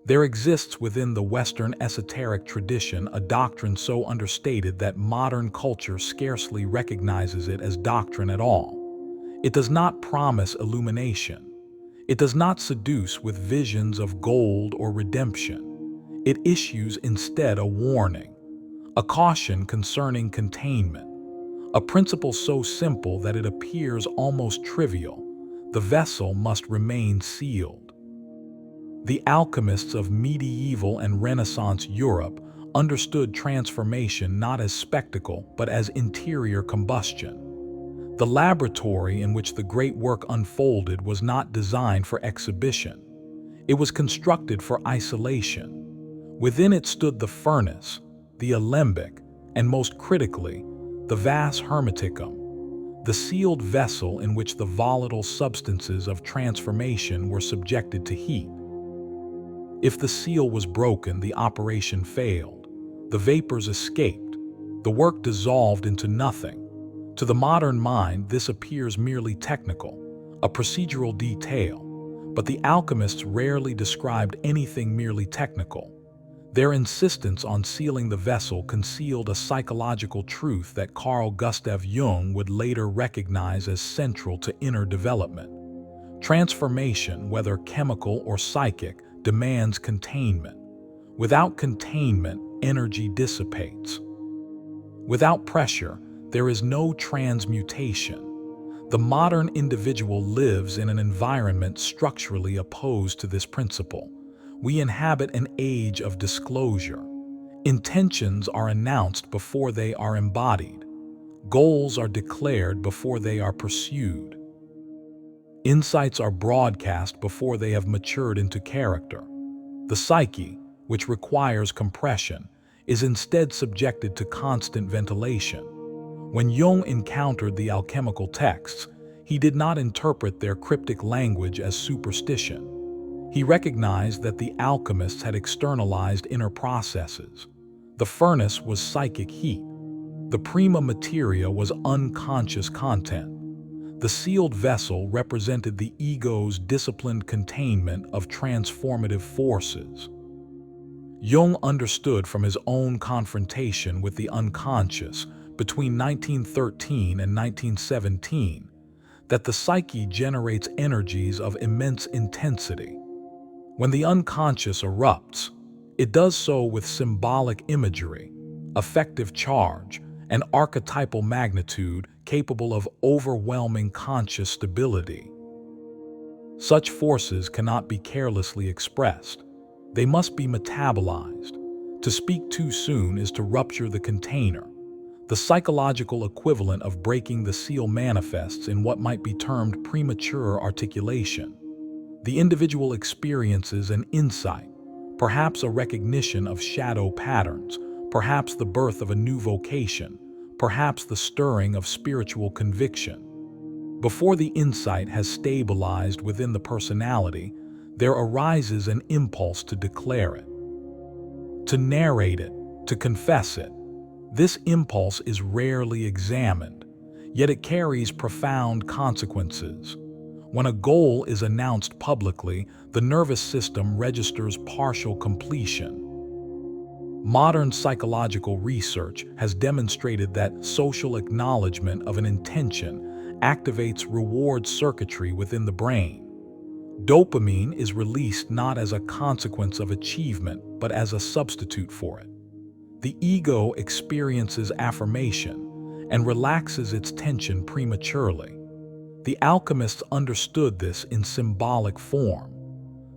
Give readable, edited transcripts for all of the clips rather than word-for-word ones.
There exists within the Western esoteric tradition a doctrine so understated that modern culture scarcely recognizes it as doctrine at all. It does not promise illumination. It does not seduce with visions of gold or redemption. It issues instead a warning, a caution concerning containment, a principle so simple that it appears almost trivial. The vessel must remain sealed. The alchemists of medieval and Renaissance Europe understood transformation not as spectacle but as interior combustion. The laboratory in which the great work unfolded was not designed for exhibition. It was constructed for isolation. Within it stood the furnace, the alembic, and most critically, the vas hermeticum, the sealed vessel in which the volatile substances of transformation were subjected to heat. If the seal was broken, the operation failed. The vapors escaped. The work dissolved into nothing. To the modern mind, this appears merely technical, a procedural detail, but the alchemists rarely described anything merely technical. Their insistence on sealing the vessel concealed a psychological truth that Carl Gustav Jung would later recognize as central to inner development. Transformation, whether chemical or psychic, demands containment. Without containment, energy dissipates. Without pressure, there is no transmutation. The modern individual lives in an environment structurally opposed to this principle. We inhabit an age of disclosure. Intentions are announced before they are embodied. Goals are declared before they are pursued. Insights are broadcast before they have matured into character. The psyche, which requires compression, is instead subjected to constant ventilation. When Jung encountered the alchemical texts, he did not interpret their cryptic language as superstition. He recognized that the alchemists had externalized inner processes. The furnace was psychic heat. The prima materia was unconscious content. The sealed vessel represented the ego's disciplined containment of transformative forces. Jung understood from his own confrontation with the unconscious between 1913 and 1917 that the psyche generates energies of immense intensity. When the unconscious erupts, it does so with symbolic imagery, affective charge, and archetypal magnitude capable of overwhelming conscious stability. Such forces cannot be carelessly expressed. They must be metabolized. To speak too soon is to rupture the container. The psychological equivalent of breaking the seal manifests in what might be termed premature articulation. The individual experiences an insight, perhaps a recognition of shadow patterns, perhaps the birth of a new vocation, perhaps the stirring of spiritual conviction. Before the insight has stabilized within the personality, there arises an impulse to declare it, to narrate it, to confess it. This impulse is rarely examined, yet it carries profound consequences. When a goal is announced publicly, the nervous system registers partial completion. Modern psychological research has demonstrated that social acknowledgement of an intention activates reward circuitry within the brain. Dopamine is released not as a consequence of achievement, but as a substitute for it. The ego experiences affirmation and relaxes its tension prematurely. The alchemists understood this in symbolic form.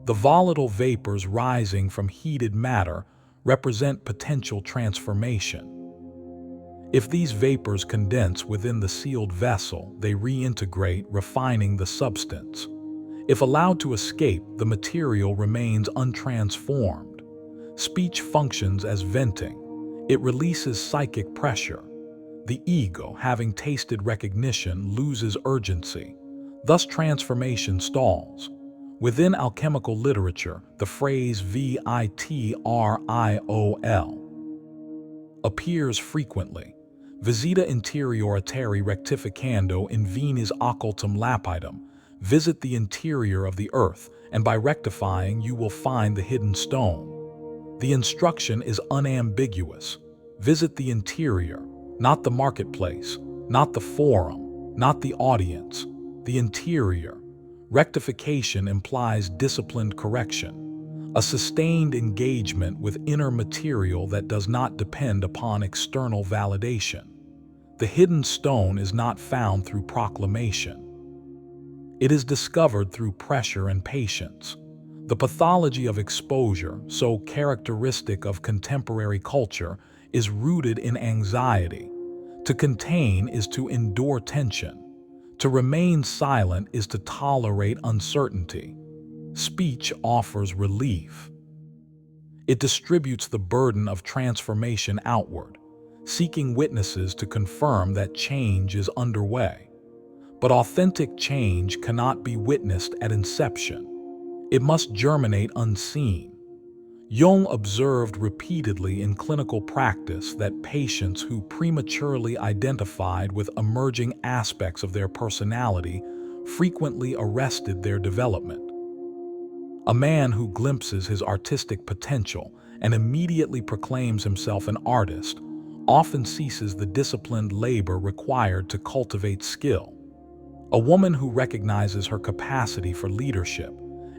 The volatile vapors rising from heated matter represent potential transformation. If these vapors condense within the sealed vessel, they reintegrate, refining the substance. If allowed to escape, the material remains untransformed. Speech functions as venting. It releases psychic pressure. The ego, having tasted recognition, loses urgency. Thus transformation stalls. Within alchemical literature, the phrase V.I.T.R.I.O.L appears frequently. Visita interioritere rectificando in venis occultum lapidum. Visit the interior of the earth and by rectifying you will find the hidden stone. The instruction is unambiguous. Visit the interior, not the marketplace, not the forum, not the audience. The interior. Rectification implies disciplined correction, a sustained engagement with inner material that does not depend upon external validation. The hidden stone is not found through proclamation. It is discovered through pressure and patience. The pathology of exposure, so characteristic of contemporary culture, is rooted in anxiety. To contain is to endure tension. To remain silent is to tolerate uncertainty. Speech offers relief. It distributes the burden of transformation outward, seeking witnesses to confirm that change is underway. But authentic change cannot be witnessed at inception. It must germinate unseen. Jung observed repeatedly in clinical practice that patients who prematurely identified with emerging aspects of their personality frequently arrested their development. A man who glimpses his artistic potential and immediately proclaims himself an artist often ceases the disciplined labor required to cultivate skill. A woman who recognizes her capacity for leadership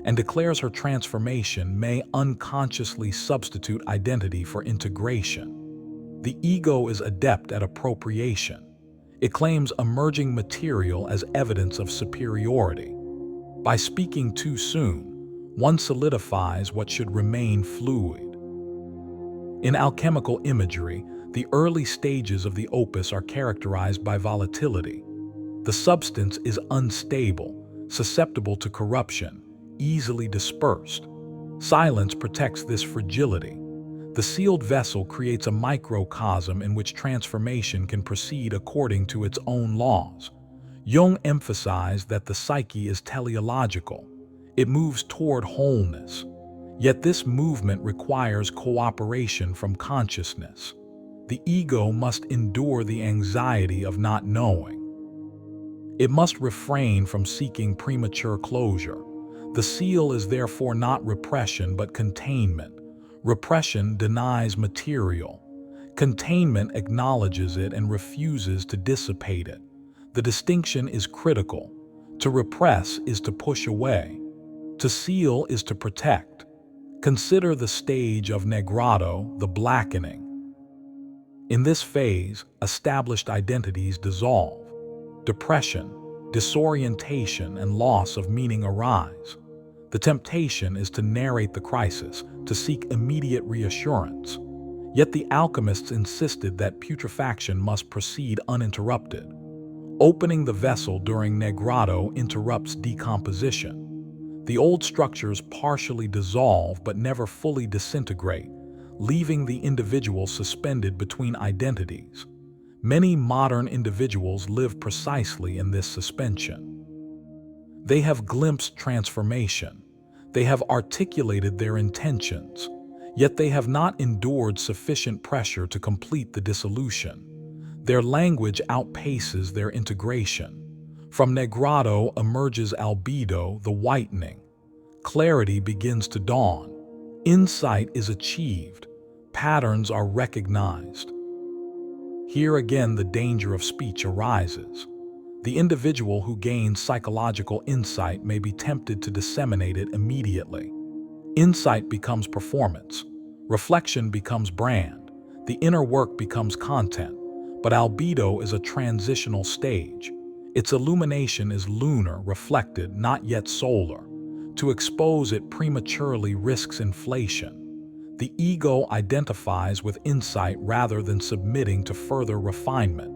and declares her transformation may unconsciously substitute identity for integration. The ego is adept at appropriation. It claims emerging material as evidence of superiority. By speaking too soon, one solidifies what should remain fluid. In alchemical imagery, the early stages of the opus are characterized by volatility. The substance is unstable, susceptible to corruption, easily dispersed. Silence protects this fragility. The sealed vessel creates a microcosm in which transformation can proceed according to its own laws. Jung emphasized that the psyche is teleological. It moves toward wholeness. Yet this movement requires cooperation from consciousness. The ego must endure the anxiety of not knowing. It must refrain from seeking premature closure. The seal is therefore not repression but containment. Repression denies material. Containment acknowledges it and refuses to dissipate it. The distinction is critical. To repress is to push away. To seal is to protect. Consider the stage of negredo, the blackening. In this phase, established identities dissolve. Depression, disorientation, and loss of meaning arise. The temptation is to narrate the crisis, to seek immediate reassurance. Yet the alchemists insisted that putrefaction must proceed uninterrupted. Opening the vessel during negredo interrupts decomposition. The old structures partially dissolve but never fully disintegrate, leaving the individual suspended between identities. Many modern individuals live precisely in this suspension. They have glimpsed transformation. They have articulated their intentions, yet they have not endured sufficient pressure to complete the dissolution. Their language outpaces their integration. From negredo emerges albedo, the whitening. Clarity begins to dawn. Insight is achieved. Patterns are recognized. Here again the danger of speech arises. The individual who gains psychological insight may be tempted to disseminate it immediately. Insight becomes performance. Reflection becomes brand. The inner work becomes content. But albedo is a transitional stage. Its illumination is lunar, reflected, not yet solar. To expose it prematurely risks inflation. The ego identifies with insight rather than submitting to further refinement.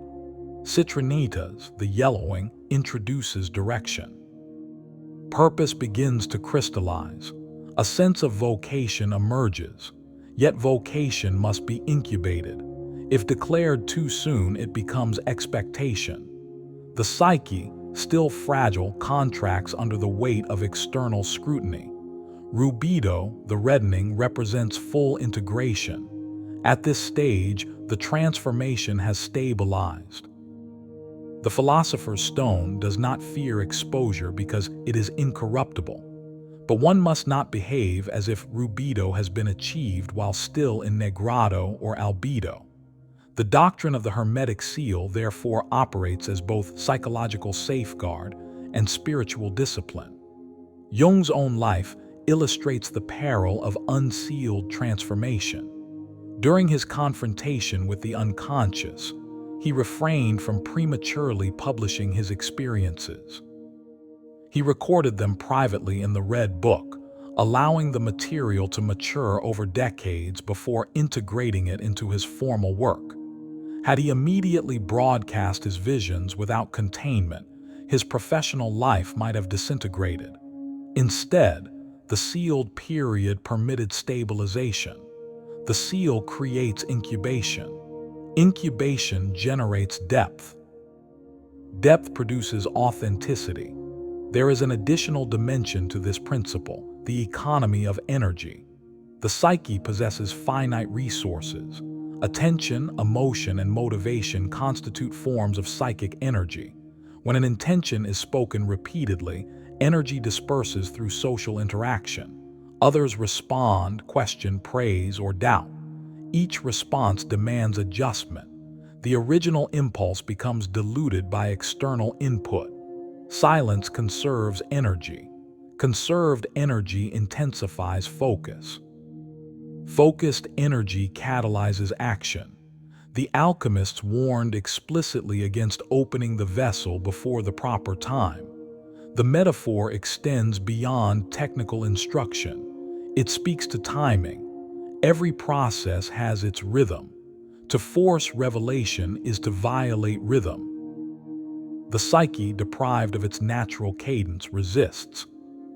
Citrinitas, the yellowing, introduces direction. Purpose begins to crystallize. A sense of vocation emerges. Yet vocation must be incubated. If declared too soon, it becomes expectation. The psyche, still fragile, contracts under the weight of external scrutiny. Rubedo, the reddening, represents full integration. At this stage, the transformation has stabilized. The philosopher's stone does not fear exposure because it is incorruptible. But one must not behave as if rubido has been achieved while still in negrado or albedo. The doctrine of the Hermetic Seal therefore operates as both psychological safeguard and spiritual discipline. Jung's own life illustrates the peril of unsealed transformation. During his confrontation with the unconscious, he refrained from prematurely publishing his experiences. He recorded them privately in the Red Book, allowing the material to mature over decades before integrating it into his formal work. Had he immediately broadcast his visions without containment, his professional life might have disintegrated. Instead, the sealed period permitted stabilization. The seal creates incubation. Incubation generates depth. Depth produces authenticity. There is an additional dimension to this principle, the economy of energy. The psyche possesses finite resources. Attention, emotion, and motivation constitute forms of psychic energy. When an intention is spoken repeatedly, energy disperses through social interaction. Others respond, question, praise, or doubt. Each response demands adjustment. The original impulse becomes diluted by external input. Silence conserves energy. Conserved energy intensifies focus. Focused energy catalyzes action. The alchemists warned explicitly against opening the vessel before the proper time. The metaphor extends beyond technical instruction. It speaks to timing. Every process has its rhythm. To force revelation is to violate rhythm. The psyche, deprived of its natural cadence, resists.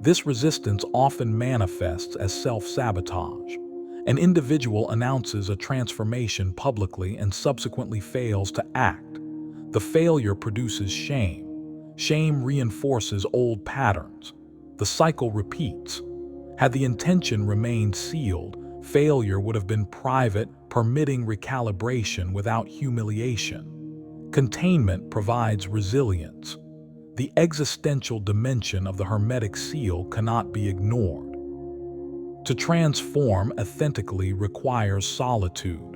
This resistance often manifests as self-sabotage. An individual announces a transformation publicly and subsequently fails to act. The failure produces shame. Shame reinforces old patterns. The cycle repeats. Had the intention remained sealed, failure would have been private, permitting recalibration without humiliation. Containment provides resilience. The existential dimension of the Hermetic Seal cannot be ignored. To transform authentically requires solitude,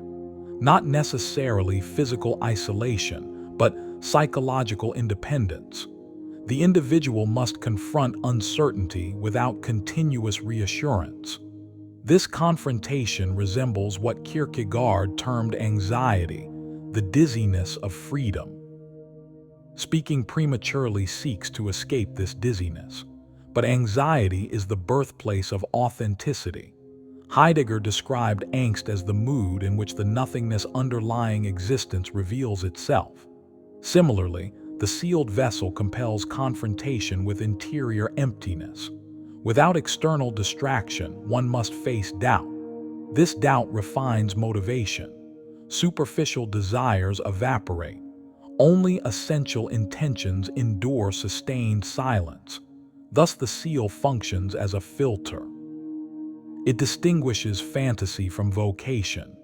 not necessarily physical isolation, but psychological independence. The individual must confront uncertainty without continuous reassurance. This confrontation resembles what Kierkegaard termed anxiety, the dizziness of freedom. Speaking prematurely seeks to escape this dizziness. But anxiety is the birthplace of authenticity. Heidegger described angst as the mood in which the nothingness underlying existence reveals itself. Similarly, the sealed vessel compels confrontation with interior emptiness. Without external distraction, one must face doubt. This doubt refines motivation. Superficial desires evaporate. Only essential intentions endure sustained silence. Thus, the seal functions as a filter. It distinguishes fantasy from vocation,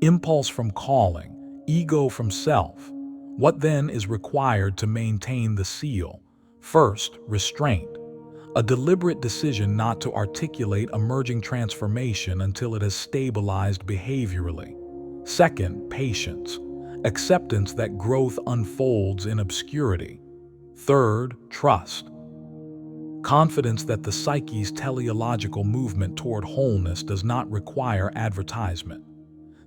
impulse from calling, ego from self. What then is required to maintain the seal? First, restraint. A deliberate decision not to articulate emerging transformation until it has stabilized behaviorally. Second, patience. Acceptance that growth unfolds in obscurity. Third, trust. Confidence that the psyche's teleological movement toward wholeness does not require advertisement.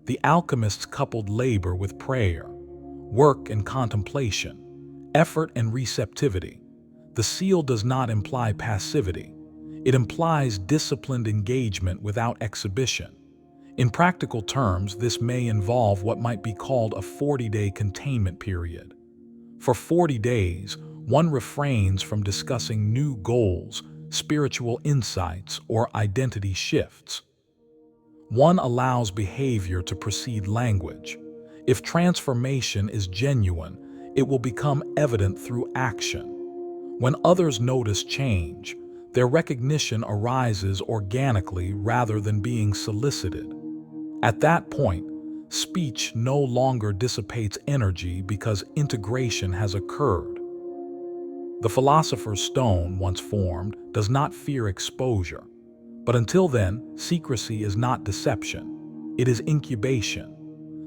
The alchemists coupled labor with prayer, work and contemplation, effort and receptivity. The seal does not imply passivity. It implies disciplined engagement without exhibition. In practical terms, this may involve what might be called a 40-day containment period. For 40 days, one refrains from discussing new goals, spiritual insights, or identity shifts. One allows behavior to precede language. If transformation is genuine, it will become evident through action. When others notice change, their recognition arises organically rather than being solicited. At that point, speech no longer dissipates energy because integration has occurred. The philosopher's stone, once formed, does not fear exposure. But until then, secrecy is not deception. It is incubation.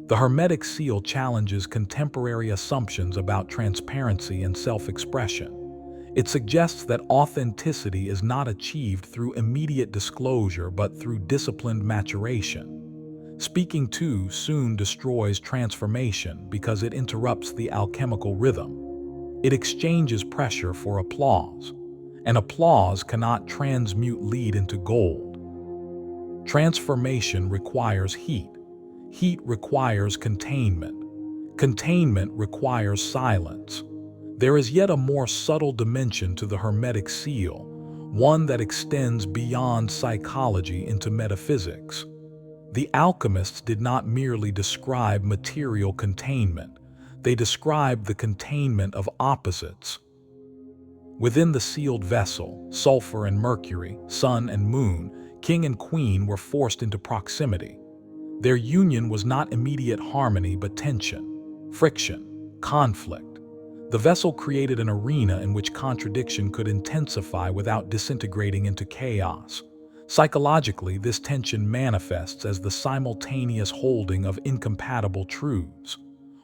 The Hermetic Seal challenges contemporary assumptions about transparency and self-expression. It suggests that authenticity is not achieved through immediate disclosure but through disciplined maturation. Speaking too soon destroys transformation because it interrupts the alchemical rhythm. It exchanges pressure for applause, and applause cannot transmute lead into gold. Transformation requires heat. Heat requires containment. Containment requires silence. There is yet a more subtle dimension to the Hermetic Seal, one that extends beyond psychology into metaphysics. The alchemists did not merely describe material containment, they described the containment of opposites. Within the sealed vessel, sulfur and mercury, sun and moon, king and queen were forced into proximity. Their union was not immediate harmony but tension, friction, conflict. The vessel created an arena in which contradiction could intensify without disintegrating into chaos. Psychologically, this tension manifests as the simultaneous holding of incompatible truths.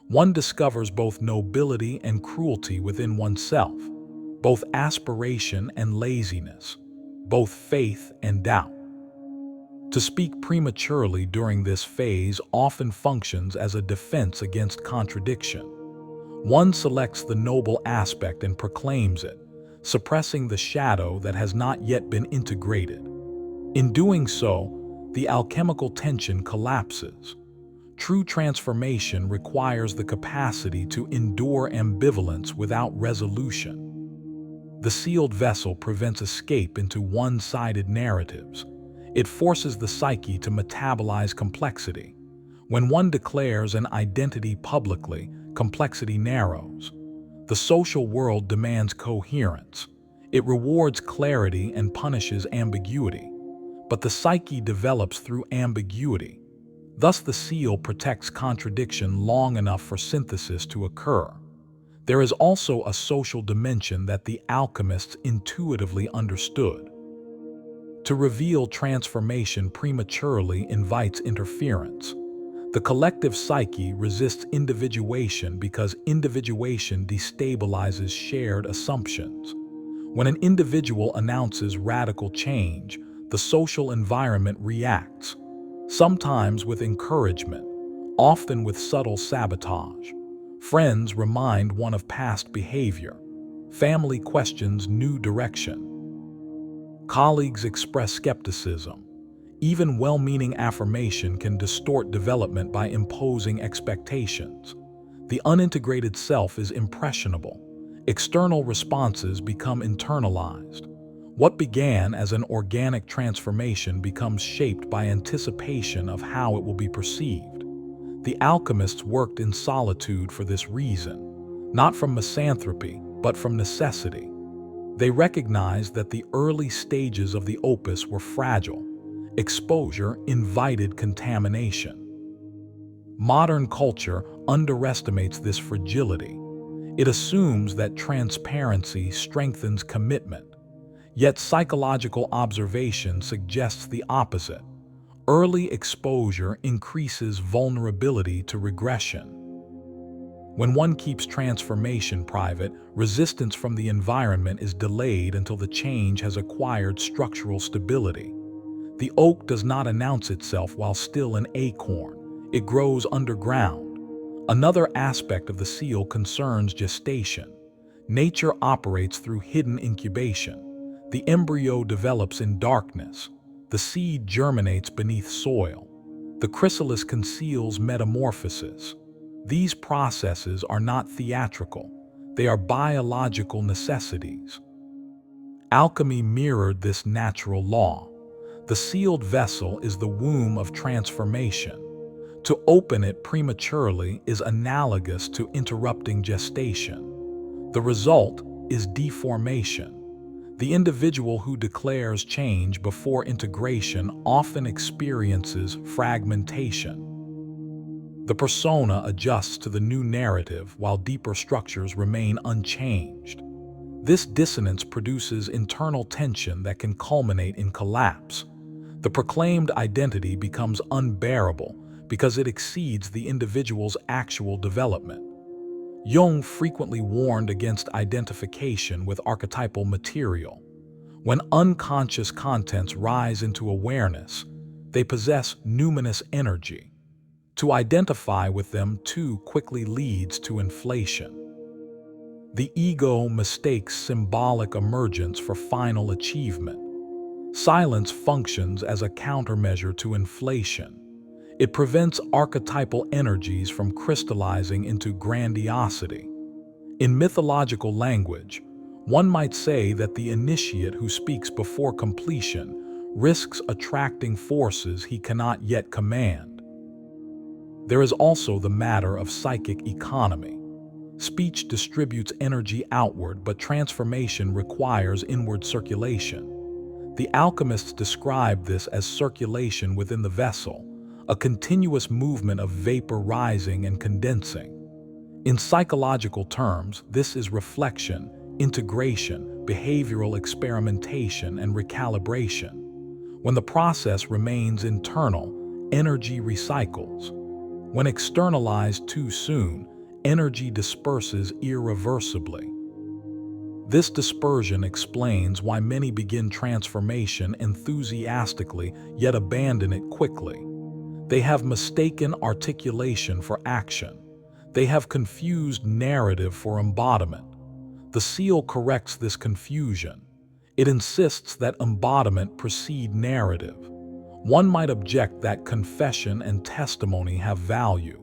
One discovers both nobility and cruelty within oneself, both aspiration and laziness, both faith and doubt. To speak prematurely during this phase often functions as a defense against contradiction. One selects the noble aspect and proclaims it, suppressing the shadow that has not yet been integrated. In doing so, the alchemical tension collapses. True transformation requires the capacity to endure ambivalence without resolution. The sealed vessel prevents escape into one-sided narratives. It forces the psyche to metabolize complexity. When one declares an identity publicly, complexity narrows. The social world demands coherence. It rewards clarity and punishes ambiguity. But the psyche develops through ambiguity. Thus the seal protects contradiction long enough for synthesis to occur. There is also a social dimension that the alchemists intuitively understood. To reveal transformation prematurely invites interference. The collective psyche resists individuation because individuation destabilizes shared assumptions. When an individual announces radical change, the social environment reacts, sometimes with encouragement, often with subtle sabotage. Friends remind one of past behavior. Family questions new direction. Colleagues express skepticism. Even well-meaning affirmation can distort development by imposing expectations. The unintegrated self is impressionable. External responses become internalized. What began as an organic transformation becomes shaped by anticipation of how it will be perceived. The alchemists worked in solitude for this reason, not from misanthropy, but from necessity. They recognized that the early stages of the opus were fragile. Exposure invited contamination. Modern culture underestimates this fragility. It assumes that transparency strengthens commitment. Yet psychological observation suggests the opposite. Early exposure increases vulnerability to regression. When one keeps transformation private, resistance from the environment is delayed until the change has acquired structural stability. The oak does not announce itself while still an acorn. It grows underground. Another aspect of the seal concerns gestation. Nature operates through hidden incubation. The embryo develops in darkness. The seed germinates beneath soil. The chrysalis conceals metamorphosis. These processes are not theatrical. They are biological necessities. Alchemy mirrored this natural law. The sealed vessel is the womb of transformation. To open it prematurely is analogous to interrupting gestation. The result is deformation. The individual who declares change before integration often experiences fragmentation. The persona adjusts to the new narrative while deeper structures remain unchanged. This dissonance produces internal tension that can culminate in collapse. The proclaimed identity becomes unbearable because it exceeds the individual's actual development. Jung frequently warned against identification with archetypal material. When unconscious contents rise into awareness, they possess numinous energy. To identify with them too quickly leads to inflation. The ego mistakes symbolic emergence for final achievement. Silence functions as a countermeasure to inflation. It prevents archetypal energies from crystallizing into grandiosity. In mythological language, one might say that the initiate who speaks before completion risks attracting forces he cannot yet command. There is also the matter of psychic economy. Speech distributes energy outward, but transformation requires inward circulation. The alchemists describe this as circulation within the vessel, a continuous movement of vapor rising and condensing. In psychological terms, this is reflection, integration, behavioral experimentation, and recalibration. When the process remains internal, energy recycles. When externalized too soon, energy disperses irreversibly. This dispersion explains why many begin transformation enthusiastically yet abandon it quickly. They have mistaken articulation for action. They have confused narrative for embodiment. The seal corrects this confusion. It insists that embodiment precede narrative. One might object that confession and testimony have value.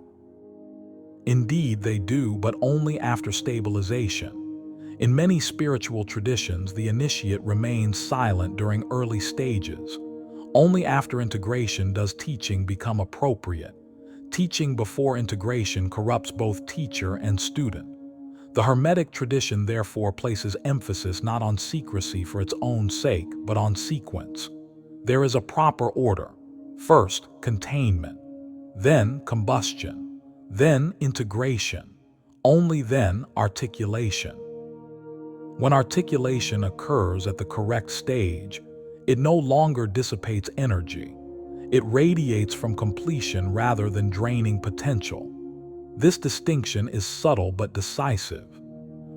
Indeed, they do, but only after stabilization. In many spiritual traditions, the initiate remains silent during early stages. Only after integration does teaching become appropriate. Teaching before integration corrupts both teacher and student. The Hermetic tradition therefore places emphasis not on secrecy for its own sake, but on sequence. There is a proper order. First, containment, then combustion, then integration, only then articulation. When articulation occurs at the correct stage, it no longer dissipates energy. It radiates from completion rather than draining potential. This distinction is subtle but decisive.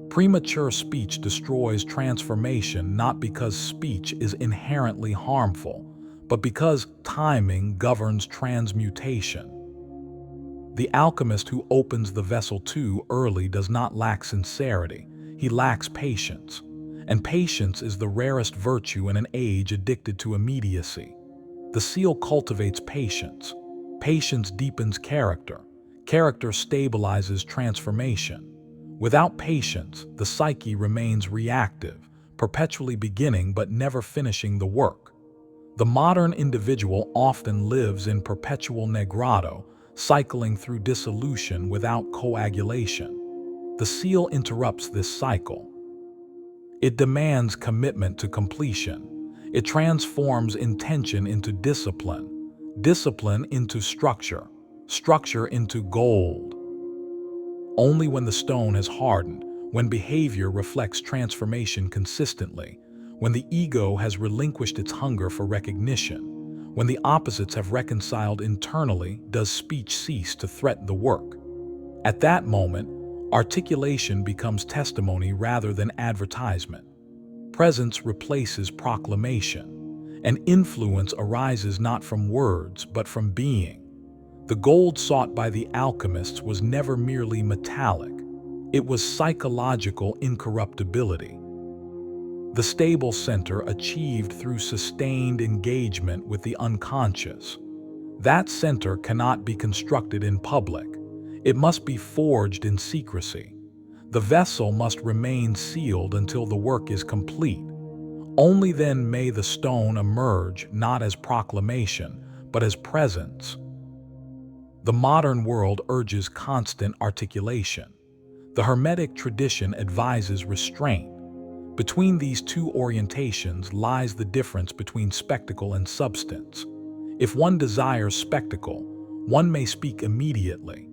Premature speech destroys transformation not because speech is inherently harmful, but because timing governs transmutation. The alchemist who opens the vessel too early does not lack sincerity, he lacks patience. And patience is the rarest virtue in an age addicted to immediacy. The seal cultivates patience. Patience deepens character. Character stabilizes transformation. Without patience, the psyche remains reactive, perpetually beginning but never finishing the work. The modern individual often lives in perpetual negretto, cycling through dissolution without coagulation. The seal interrupts this cycle. It demands commitment to completion. It transforms intention into discipline, discipline into structure, structure into gold. Only when the stone has hardened, when behavior reflects transformation consistently, when the ego has relinquished its hunger for recognition, when the opposites have reconciled internally, does speech cease to threaten the work. At that moment, articulation becomes testimony rather than advertisement. Presence replaces proclamation, and influence arises not from words but from being. The gold sought by the alchemists was never merely metallic. It was psychological incorruptibility. The stable center achieved through sustained engagement with the unconscious. That center cannot be constructed in public. It must be forged in secrecy. The vessel must remain sealed until the work is complete. Only then may the stone emerge not as proclamation, but as presence. The modern world urges constant articulation. The Hermetic tradition advises restraint. Between these two orientations lies the difference between spectacle and substance. If one desires spectacle, one may speak immediately.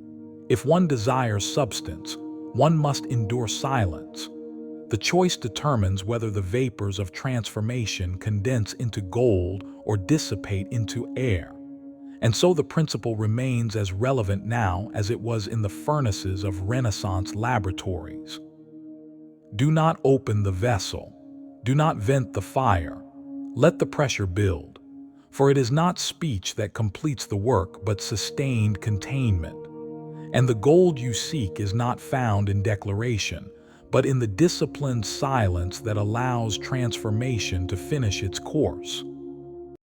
If one desires substance, one must endure silence. The choice determines whether the vapors of transformation condense into gold or dissipate into air. And so the principle remains as relevant now as it was in the furnaces of Renaissance laboratories. Do not open the vessel. Do not vent the fire. Let the pressure build. For it is not speech that completes the work, but sustained containment. And the gold you seek is not found in declaration, but in the disciplined silence that allows transformation to finish its course.